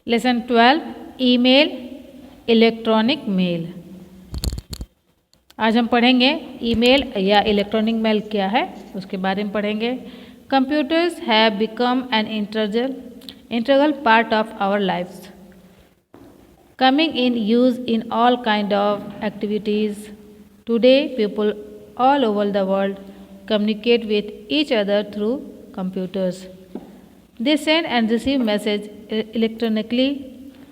Lesson 12 email electronic mail. आज हम पढ़ेंगे ईमेल या इलेक्ट्रॉनिक मेल क्या है उसके बारे में पढ़ेंगे। Computers have become an integral part of our lifes, coming in use in all kind of activities. Today people all over the world communicate with each other through computers. They send and receive message electronically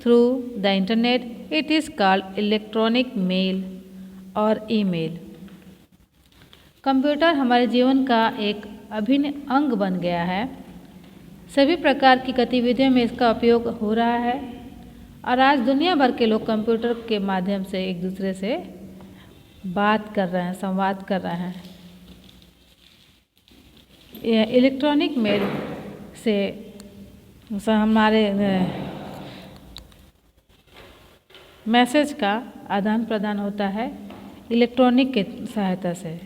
through the internet. It is called electronic mail और email. Computer हमारे जीवन का एक अभिन्न अंग बन गया है। सभी प्रकार की गतिविधियों में इसका उपयोग हो रहा है और आज दुनिया भर के लोग कंप्यूटर के माध्यम से एक दूसरे से बात कर रहे हैं, संवाद कर रहे हैं। इलेक्ट्रॉनिक मेल से हमारे मैसेज का आदान प्रदान होता है इलेक्ट्रॉनिक के सहायता से,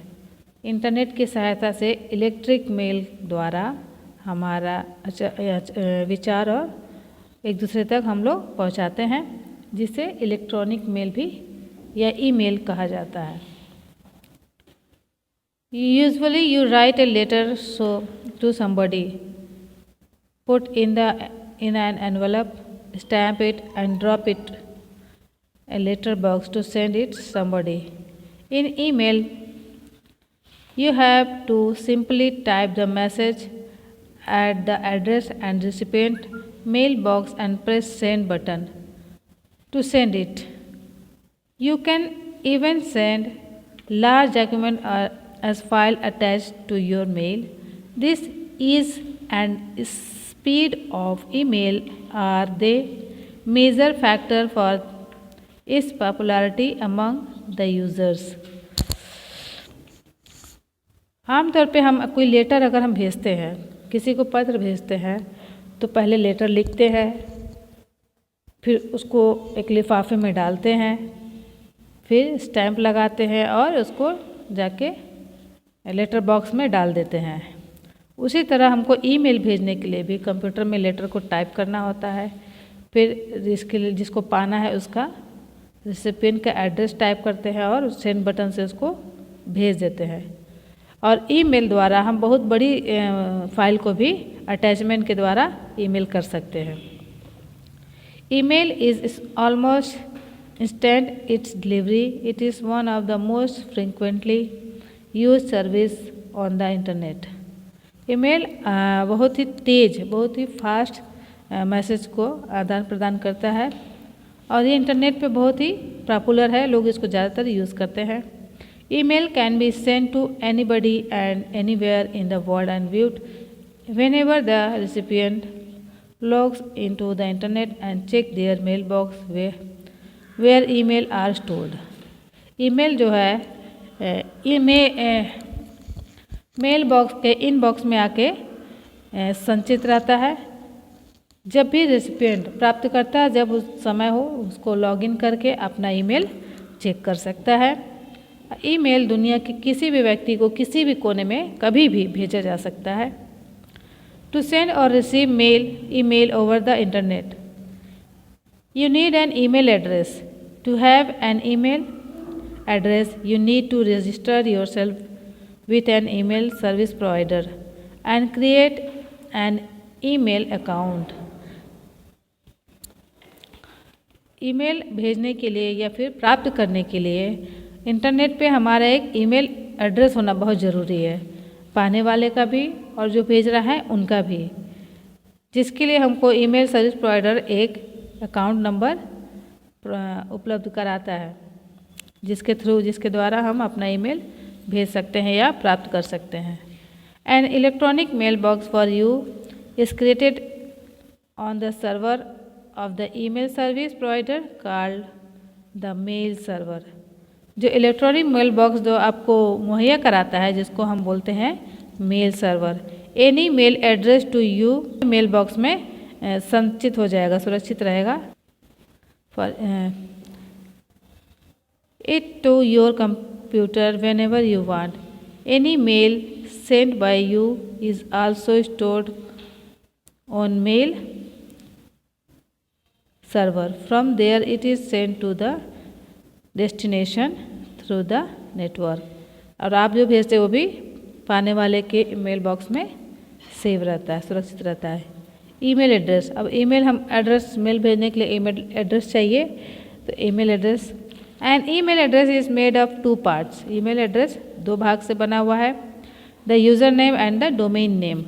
इंटरनेट की सहायता से। इलेक्ट्रिक मेल द्वारा हमारा विचार और एक दूसरे तक हम लोग पहुंचाते हैं, जिसे इलेक्ट्रॉनिक मेल भी या ईमेल कहा जाता है। Usually you write a letter to somebody, put in an envelope, stamp it and drop it a letter box to send it somebody. In email, you have to simply type the message, add the address and recipient mailbox and press send button to send it. You can even send large document as file attached to your mail. This ease and speed of email are the major factor for its popularity among the users. आमतौर पे हम कोई letter अगर हम भेजते हैं, किसी को पत्र भेजते हैं, तो पहले लेटर लिखते हैं, फिर उसको एक लिफाफे में डालते हैं, फिर स्टैम्प लगाते हैं और उसको जाके लेटर बॉक्स में डाल देते हैं। उसी तरह हमको ईमेल भेजने के लिए भी कंप्यूटर में लेटर को टाइप करना होता है, फिर इसके लिए जिसको पाना है उसका रिसिपिएंट का एड्रेस टाइप करते हैं और सेंड बटन से उसको भेज देते हैं। और ईमेल द्वारा हम बहुत बड़ी फाइल को भी अटैचमेंट के द्वारा ईमेल कर सकते हैं। Email is almost instant it's delivery. It is one of the most frequently use service on the internet. Email बहुत ही तेज़, बहुत ही फास्ट मैसेज को आदान प्रदान करता है और ये इंटरनेट पे बहुत ही पॉपुलर है, लोग इसको ज़्यादातर यूज़ करते हैं। Email can be send to anybody and anywhere in the world and viewed whenever the recipient logs into the internet and check their mail box where email are stored. Email जो है mail box के inbox में आके संचित रहता है। जब भी रेसिपिएंट प्राप्त करता है, जब उस समय हो, उसको लॉगिन करके अपना ईमेल चेक कर सकता है। ईमेल दुनिया के किसी भी व्यक्ति को किसी भी कोने में कभी भी भेजा जा सकता है। टू सेंड और receive email over the internet, you need an email address. To have an email address, you need to register yourself with an email service provider and create an email account. Email भेजने के लिए या फिर प्राप्त करने के लिए internet पे हमारा एक ईमेल एड्रेस होना बहुत ज़रूरी है, पाने वाले का भी और जो भेज रहा है उनका भी, जिसके लिए हमको ईमेल सर्विस प्रोवाइडर एक अकाउंट नंबर उपलब्ध कराता है, जिसके द्वारा हम अपना ईमेल भेज सकते हैं या प्राप्त कर सकते हैं। An electronic mail box for you is created on the server of the email service provider called the mail server। जो इलेक्ट्रॉनिक मेल बॉक्स जो आपको मुहैया कराता है, जिसको हम बोलते हैं mail server. Any mail address to you mail box में संचित हो जाएगा, सुरक्षित रहेगा। For it to your computer whenever you want. Any mail sent by you is also stored on mail server. From there it is sent to the destination through the network. और आप जो भेजते हो वो भी पाने वाले के ईमेल बॉक्स में सेव रहता है, सुरक्षित रहता है। ईमेल एड्रेस, अब ईमेल हम एड्रेस मेल भेजने के लिए ईमेल एड्रेस चाहिए, तो email address and email address is made of 2 parts. Email address 2 भाग से बना हुआ है, the user name and the domain name,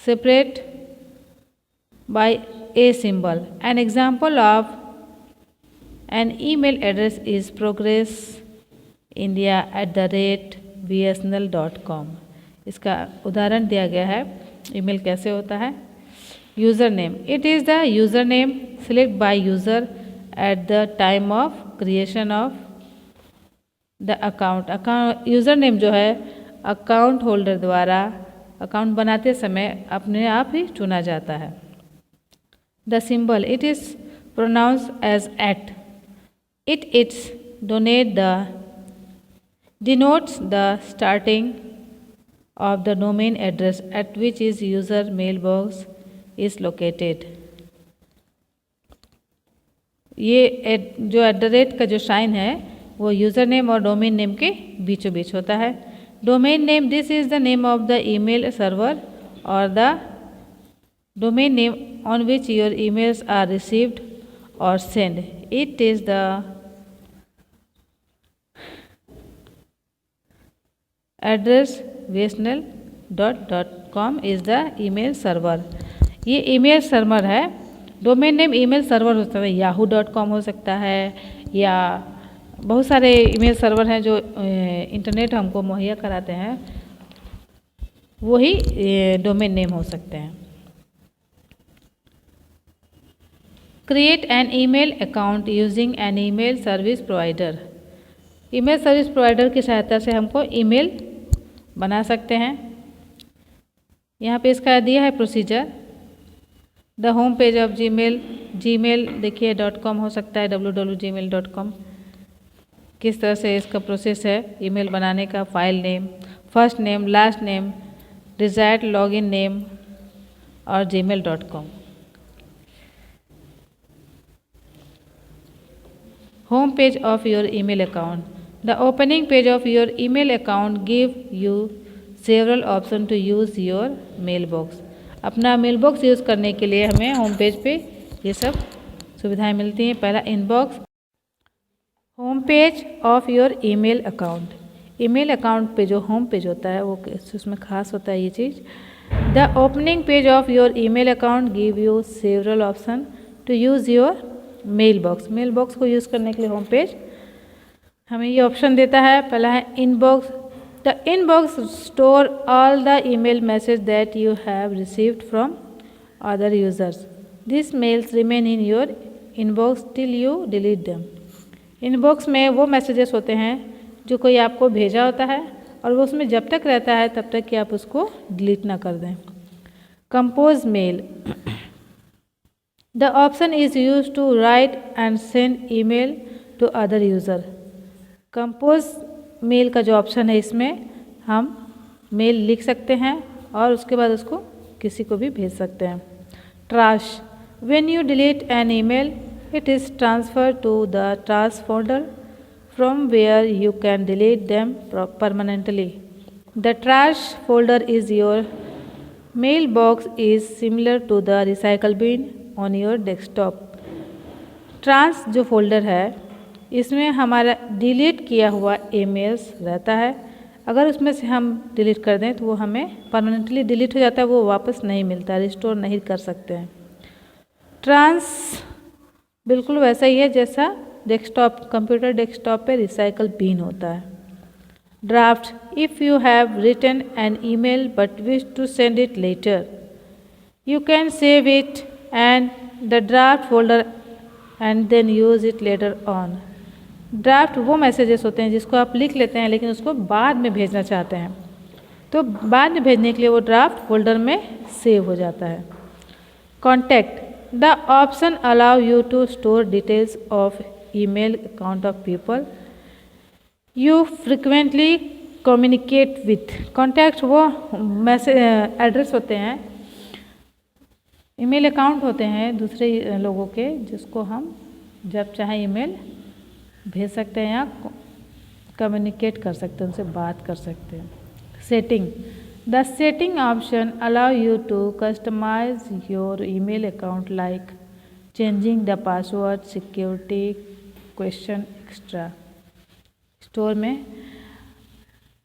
separate by a symbol. An example of an email address is progressindia@bsnl.com। इसका उदाहरण दिया गया है ईमेल कैसे होता है। User name, it is the user name select by user at the time of creation of the account. User name जो है अकाउंट होल्डर द्वारा अकाउंट बनाते समय अपने आप ही चुना जाता है। The symbol, it is pronounce as at, its denotes the starting of the domain address at which is user mailbox is located। ये जो @ का जो साइन है वो यूज़र नेम और डोमेन नेम के बीचों बीच होता है। Domain name, this is the name of the email server और the domain name on which your emails are received और send. It is the address bsnl.com is the email server. ये email server है। Domain name email server हो सकता है, yahoo.com हो सकता है, या बहुत सारे ईमेल सर्वर हैं जो इंटरनेट हमको मुहैया कराते हैं, वही डोमेन नेम हो सकते हैं। Create an email account using an email service provider. Email service provider की सहायता से हमको ईमेल बना सकते हैं। यहाँ पे इसका दिया है procedure. The home page of Gmail देखिए .com हो सकता है, www.gmail.com। किस तरह से इसका प्रोसेस है ईमेल बनाने का। File name, first name, last name, desired login name और gmail.com। Home page of your email account, the opening page of your email account give you several options to use your mailbox। अपना mailbox use करने के लिए हमें home page पे ये सब सुविधाएं मिलती हैं। पहला inbox, home page of your email account. Email account पे जो होम पेज होता है वो उसमें खास होता है ये चीज़। The opening page of your email account give you several option to use your mail box को यूज़ करने के लिए होम पेज हमें ये ऑप्शन देता है। पहला है inbox, the inbox store all the email message that you have received from other users, this mails remain in your inbox till you delete them. Inbox में वो मैसेजेस होते हैं जो कोई आपको भेजा होता है और वो उसमें जब तक रहता है तब तक कि आप उसको डिलीट ना कर दें। Compose mail, the option is use to write and send email to other user. Compose mail का जो ऑप्शन है इसमें हम मेल लिख सकते हैं और उसके बाद उसको किसी को भी भेज सकते हैं। Trash, when you delete an email it is transfer to the trash folder from where you can delete them permanently. The trash folder is your mail box is similar to the recycle bin on your desktop. Trash जो folder है इसमें हमारा delete किया हुआ emails रहता है। अगर उसमें से हम डिलीट कर दें तो वो हमें परमानेंटली डिलीट हो जाता है, वो वापस नहीं मिलता, रिस्टोर नहीं कर सकते हैं। ट्रांस बिल्कुल वैसा ही है जैसा कंप्यूटर डेस्कटॉप पे रिसाइकल बिन होता है। Draft, if you have written an email but wish to send it later you can save it and the draft folder and then use it later on. Draft वो messages होते हैं जिसको आप लिख लेते हैं लेकिन उसको बाद में भेजना चाहते हैं, तो बाद में भेजने के लिए वो ड्राफ्ट फोल्डर में सेव हो जाता है। Contact, the option allow you to store details of email account of people you frequently communicate with. Contact वो मैसेज एड्रेस होते हैं ईमेल अकाउंट होते हैं दूसरे लोगों के जिसको हम जब चाहे ईमेल भेज सकते हैं या कम्युनिकेट कर सकते हैं, उनसे बात कर सकते हैं। Setting, the setting option allow you to customize your email account like changing the password, security question extra. Store में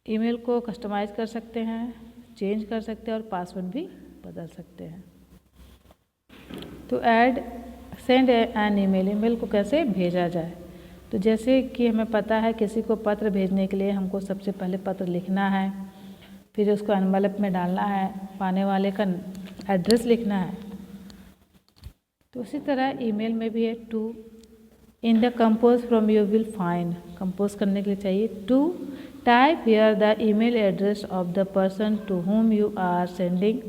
ईमेल को कस्टमाइज कर सकते हैं, चेंज कर सकते हैं और पासवर्ड भी बदल सकते हैं। तो add send an email, email को कैसे भेजा जाए। तो जैसे कि हमें पता है किसी को पत्र भेजने के लिए हमको सबसे पहले पत्र लिखना है, फिर उसको एनवलप में डालना है, पाने वाले का एड्रेस लिखना है। तो उसी तरह ईमेल में भी है। To in the compose from you will find, compose करने के लिए चाहिए to type here the email address of the person to whom you are sending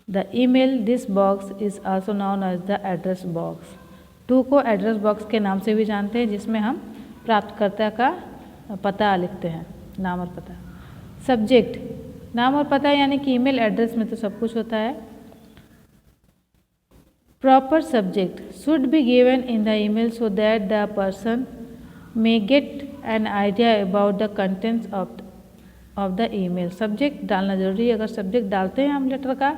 the email. This box is also known as the address box. To को address box के नाम से भी जानते हैं, जिसमें हम प्राप्तकर्ता का पता लिखते हैं, नाम और पता। सब्जेक्ट, नाम और पता यानी कि ईमेल एड्रेस में तो सब कुछ होता है। Proper subject should be given in the email so that the person may get an idea about the contents of the email. Subject डालना जरूरी है। अगर सब्जेक्ट डालते हैं हम लेटर का,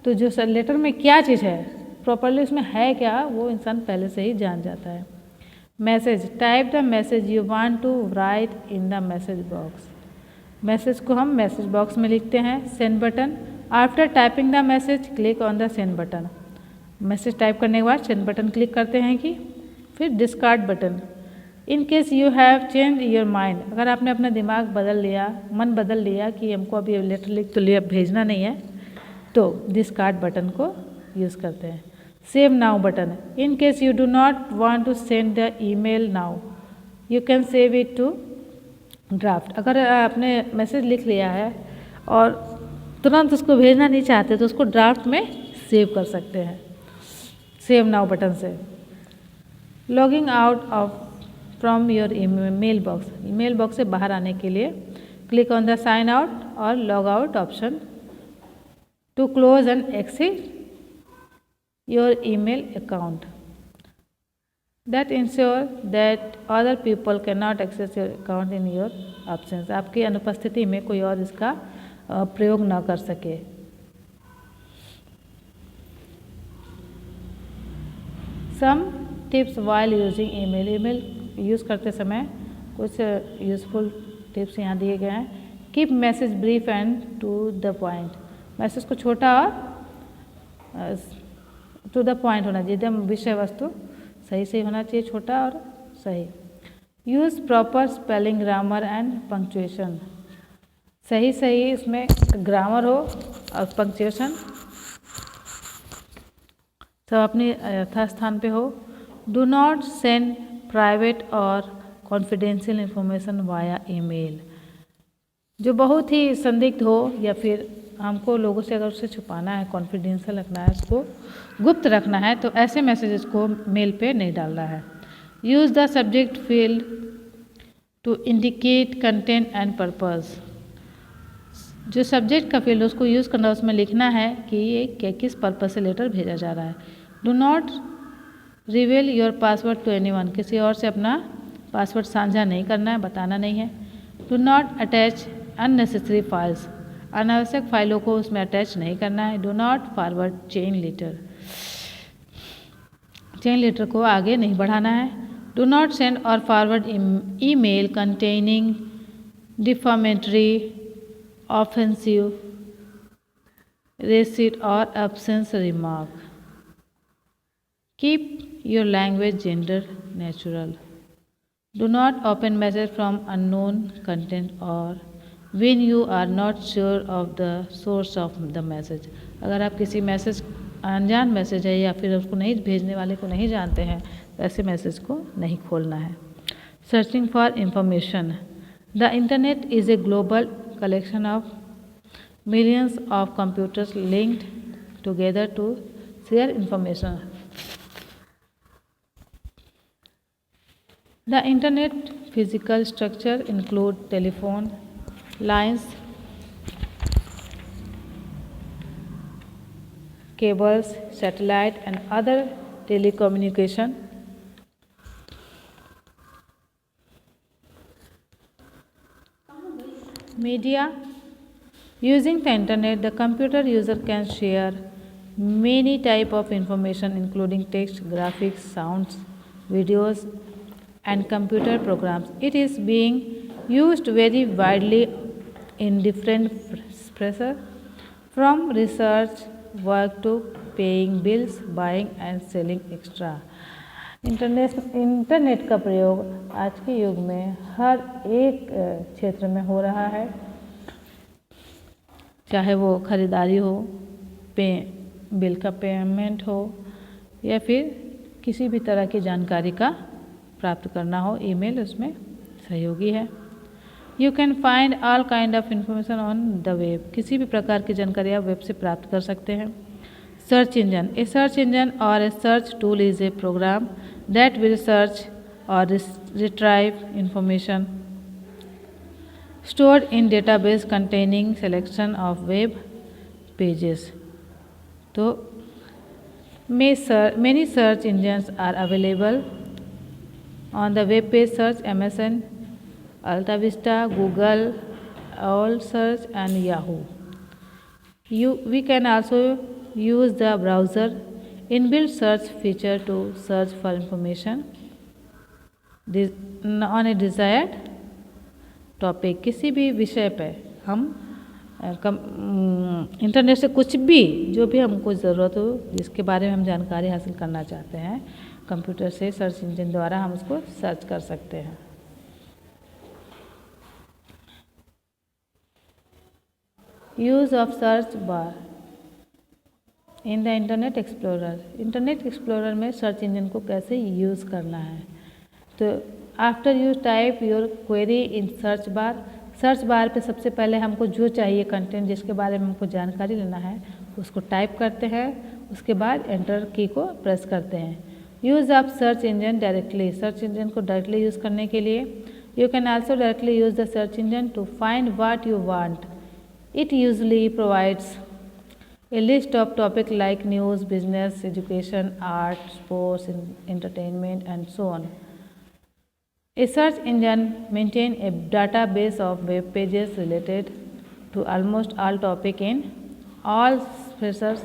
तो जो लेटर में क्या चीज़ है, प्रॉपरली उसमें है क्या, वो इंसान पहले से ही जान जाता है। Message, type the message you want to write in the message box. Message को हम मैसेज बॉक्स में लिखते हैं। Send button, after typing the message click on the send button. Message type करने के बाद सेंड बटन क्लिक करते हैं कि फिर discard button. In case you have change your mind, अगर आपने अपना दिमाग बदल लिया, मन बदल लिया कि हमको अभी लेटर लिख तो लिया भेजना नहीं है, तो डिस्कार्ड बटन को यूज़ करते हैं। Save now button, in case you do not want to send the email now you can save it to draft. अगर आपने मैसेज लिख लिया है और तुरंत उसको भेजना नहीं चाहते तो उसको ड्राफ्ट में सेव कर सकते हैं सेव नाउ बटन से। Logging out of from your email box, email box से बाहर आने के लिए click on the sign out और log out option to close and exit your email account. That ensure that other people can not access your account in your absence, आपकी अनुपस्थिति में कोई और इसका प्रयोग न कर सके। Some tips while using email, email use करते समय कुछ यूज़फुल टिप्स यहाँ दिए गए हैं। Keep message brief and to the point, message को छोटा और टू द पॉइंट होना चाहिए, एकदम विषय वस्तु सही सही होना चाहिए, छोटा और सही। Use proper spelling, grammar and punctuation, सही सही इसमें ग्रामर हो और पंक्चुएशन सब अपने यथास्थान पे हो। डू नॉट सेंड प्राइवेट और कॉन्फिडेंशियल इंफॉर्मेशन वाया ईमेल, जो बहुत ही संदिग्ध हो या फिर हमको लोगों से अगर उसे छुपाना है, कॉन्फिडेंशियल रखना है, उसको गुप्त रखना है, तो ऐसे मैसेजेस को मेल पे नहीं डालना है। Use the subject field to indicate content and purpose, जो सब्जेक्ट का फील्ड उसको यूज़ करना, उसमें लिखना है कि ये किस पर्पस से लेटर भेजा जा रहा है। Do not reveal your password to anyone, किसी और से अपना पासवर्ड साझा नहीं करना है, बताना नहीं है। Do not attach unnecessary files, अनावश्यक फाइलों को उसमें अटैच नहीं करना है। Do not forward chain letter, chain letter को आगे नहीं बढ़ाना है। डू नॉट सेंड और forward email containing defamatory, offensive, racist और absence remark. Keep your language gender natural. Do not open message from unknown content और when you are not sure of the source of the message, अगर आप किसी message अनजान message है या फिर उसको नहीं भेजने वाले को नहीं जानते हैं तो ऐसे मैसेज को नहीं खोलना है। Searching for information, the internet is a global collection of millions of computers linked together to share information. The internet physical structure include telephone lines, cables, satellite, and other telecommunication. Media. Using the internet, the computer user can share many type of information including text, graphics, sounds, videos, and computer programs. It is being used very widely in different spheres, from research work to paying bills, buying and selling extra. Internet का प्रयोग आज के युग में हर एक क्षेत्र में हो रहा है, चाहे वो खरीदारी हो, बिल का पेमेंट हो या फिर किसी भी तरह की जानकारी का प्राप्त करना हो, ईमेल उसमें सहयोगी है। You can find all kind of information on the web. किसी भी प्रकार की जानकारी आप वेब से प्राप्त कर सकते हैं। Search engine. A search engine और a search tool is a program that will search or retrieve information stored in database containing selection of web pages. So many search engines are available on the web page search, MSN, Alta Vista, Google, All Search and Yahoo. We can also use the browser inbuilt search feature to search for information on a desired topic। किसी भी विषय पे हम internet से कुछ भी जो भी हमको ज़रूरत हो, जिसके बारे में हम जानकारी हासिल करना चाहते हैं, कंप्यूटर से सर्च इंजन द्वारा हम उसको सर्च कर सकते हैं। Use of search bar in the internet explorer. Internet explorer में सर्च इंजन को कैसे यूज़ करना है। तो after you type your query in search bar पे सबसे पहले हमको जो चाहिए कंटेंट, जिसके बारे में हमको जानकारी लेना है, उसको टाइप करते हैं। उसके बाद एंटर की को प्रेस करते हैं। Use of search engine directly. Search engine को डायरेक्टली यूज़ करने के लिए you can also directly use the search engine to find what you want. It usually provides a list of topics like news, business, education, art, sports, entertainment, and so on. A search engine maintains a database of web pages related to almost all topics in all spheres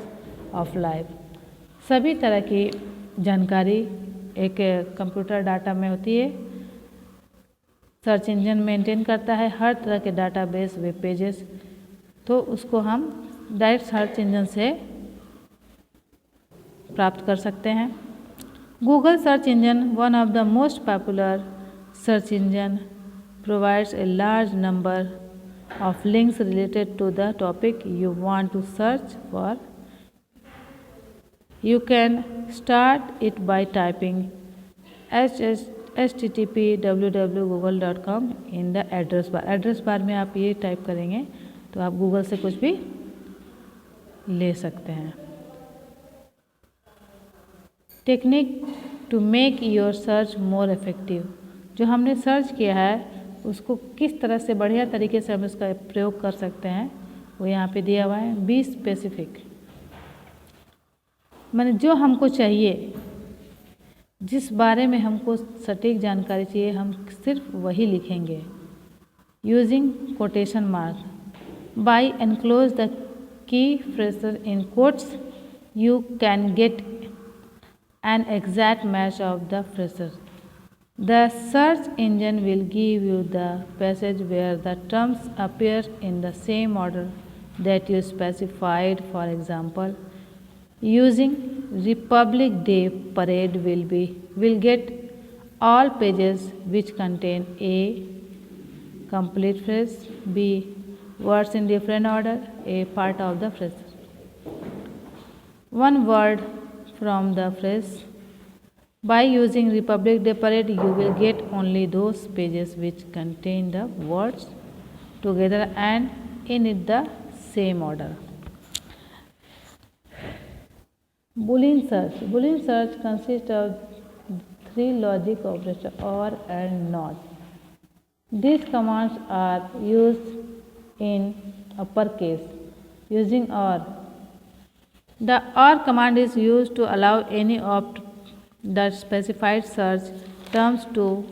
of life. सभी तरह की जानकारी एक computer data में होती है। Search engine maintain करता है हर तरह के डाटाबेस, वेब पेजेस, तो उसको हम डायरेक्ट सर्च इंजन से प्राप्त कर सकते हैं। Google search engine, one of the most popular search engine, provides a large number of links related to the topic you want to search for. You can start it by typing http://www.google.com in the address bar. Address bar में आप ये type करेंगे तो आप Google से कुछ भी ले सकते हैं। Technique to make your search more effective. जो हमने सर्च किया है उसको किस तरह से बढ़िया तरीके से हम इसका प्रयोग कर सकते हैं, वो यहाँ पे दिया हुआ है। बी स्पेसिफिक, माने जो हमको चाहिए, जिस बारे में हमको सटीक जानकारी चाहिए, हम सिर्फ वही लिखेंगे। Using quotation mark. By enclose the key phrases in quotes, you can get an exact match of the phrases. The search engine will give you the passage where the terms appear in the same order that you specified. For example, using Republic Day parade will get all pages which contain A. complete phrase, B. words in different order, A. part of the phrase. One word from the phrase. By using Republic Day parade, you will get only those pages which contain the words together and in the same order. Boolean search. Boolean search consists of three logic operators, or and not. These commands are used in uppercase. Using or, The OR command is used to allow any of the specified search terms to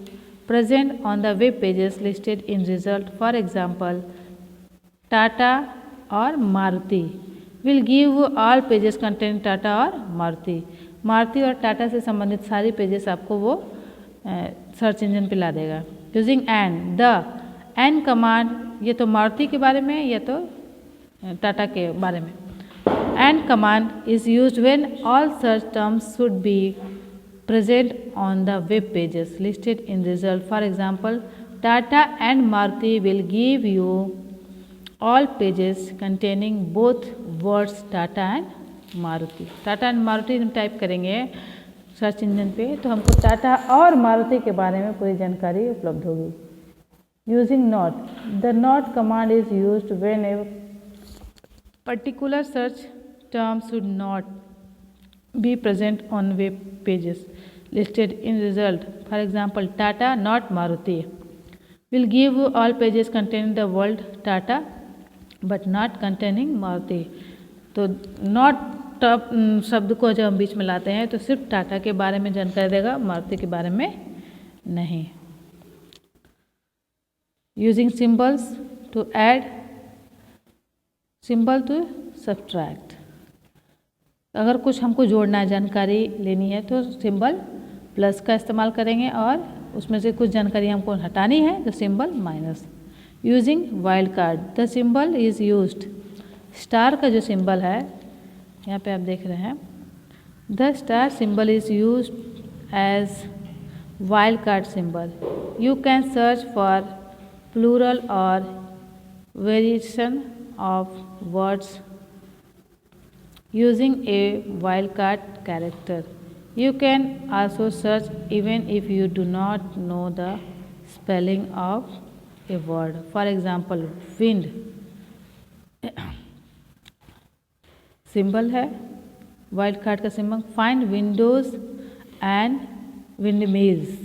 present on the web pages listed in result. For example, Tata or Maruti will give all pages containing Tata और Maruti. Maruti और टाटा से संबंधित सारी pages आपको वो search engine पे ला देगा. Using and the end command, ये तो मारुति के बारे में या तो टाटा के बारे में. And command is used when all search terms should be present on the web pages listed in result. For example, Tata and Maruti will give you all pages containing both words Tata and Maruti. Tata and Maruti हम type करेंगे search engine पे तो हमको टाटा और मारुति के बारे में पूरी जानकारी उपलब्ध होगी. Using not, the not command is used when a particular search term should not be present on web pages listed in result. For example, Tata not Maruti will give you all pages containing the word Tata but not containing Maruti. तो not शब्द को जब हम बीच में लाते हैं तो सिर्फ टाटा के बारे में जानकारी देगा, मारुति के बारे में नहीं. Using symbols to add, symbol to subtract. अगर कुछ हमको जोड़ना है, जानकारी लेनी है तो सिंबल प्लस का इस्तेमाल करेंगे और उसमें से कुछ जानकारी हमको हटानी है तो symbol minus. Using wild card, the symbol is used. Star का जो सिंबल है यहाँ पे आप देख रहे हैं, the star symbol is used as wild card symbol. You can search for plural और variation of words using a wildcard character. You can also search even if you do not know the spelling of a word. For example, wind symbol है, wild card का symbol. Find Windows and windmills.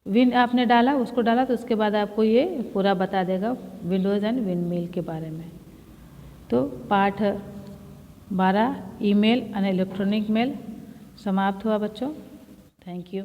Wind आपने डाला, उसको डाला तो उसके बाद आपको ये पूरा बता देगा विंडोज एंड विंडमिल के बारे में. तो पाठ 12 ईमेल एंड इलेक्ट्रॉनिक मेल समाप्त हुआ बच्चों. Thank you.